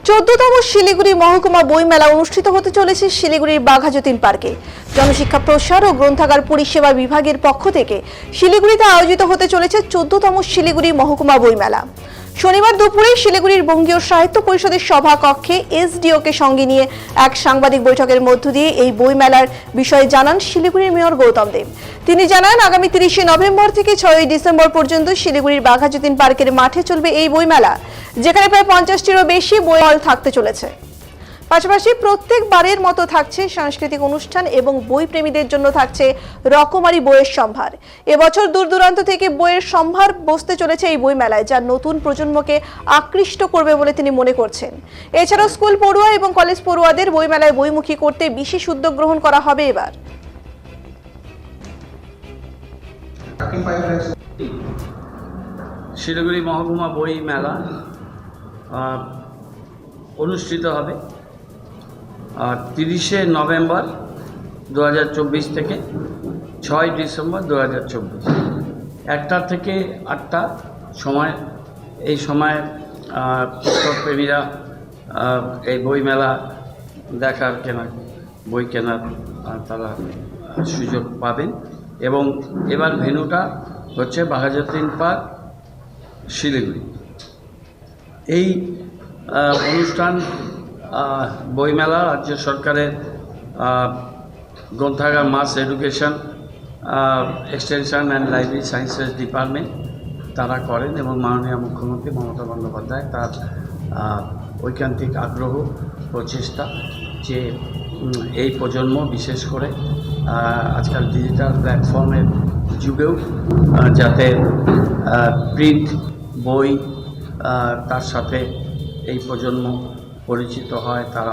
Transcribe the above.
চোদ্দতম শিলিগুড়ি মহকুমা বইমেলা অনুষ্ঠিত হতে চলেছে শিলিগুড়ির বাঘাযতীন পার্কে। জনশিক্ষা প্রসার ও গ্রন্থাগার পরিষেবা বিভাগের পক্ষ থেকে শিলিগুড়িতে আয়োজিত হতে চলেছে 14তম শিলিগুড়ি মহকুমা বইমেলা। শনিবার দুপুরে শিলিগুড়ির বঙ্গীয় সাহিত্য পরিষদের সভা কক্ষে এসডিওকে সঙ্গে নিয়ে এক সাংবাদিক বৈঠকের মধ্য দিয়ে এই বইমেলার বিষয়ে জানান শিলিগুড়ির মেয়র গৌতম দেব। তিনি জানান, আগামী 30শে নভেম্বর থেকে 6ই ডিসেম্বর পর্যন্ত শিলিগুড়ির বাঘাযতীন পার্কের মাঠে চলবে এই বইমেলা, যেখানে প্রায় 50টিরও বেশি বই হল থাকতে চলেছে। পাশাপাশি প্রত্যেকবারের মতো থাকছে সাংস্কৃতিক অনুষ্ঠান এবং বই প্রেমীদের জন্য থাকছে রকমারি বইয়ের সম্ভার। এবছর দূর দূরান্ত থেকে বইয়ের সম্ভার বসতে চলেছে এই বই মেলায়, যা নতুন প্রজন্মকে আকৃষ্ট করবে বলে তিনি মনে করছেন। এছাড়াও স্কুল পড়ুয়া এবং কলেজ পড়ুয়াদের বই মেলায় বইমুখী করতে বিশেষ উদ্যোগ গ্রহণ করা হবে এবার। শিলিগুড়ি মহকুমা বই মেলা অনুষ্ঠিত হবে 30শে নভেম্বর 2024 থেকে 6ই ডিসেম্বর 2024, 1টা থেকে 8টা সময়। এই সময় পুস্তকপ্রেমীরা এই বই মেলা দেখার বই কেনার তারা সুযোগ পাবেন। এবং এবার ভেন্যুটা হচ্ছে বাঘাযতীন পার্ক, শিলিগুড়ি। এই অনুষ্ঠান বইমেলা রাজ্য সরকারের গ্রন্থাগার, mass education, extension and library sciences department তারা করেন, এবং মাননীয় মুখ্যমন্ত্রী মমতা বন্দ্যোপাধ্যায় তার ঐকান্তিক আগ্রহ প্রচেষ্টা যে এই প্রজন্ম, বিশেষ করে আজকাল ডিজিটাল প্ল্যাটফর্মের যুগেও যাতে প্রিন্ট বই তার সাথে এই প্রজন্ম পরিচিত হয়। তারা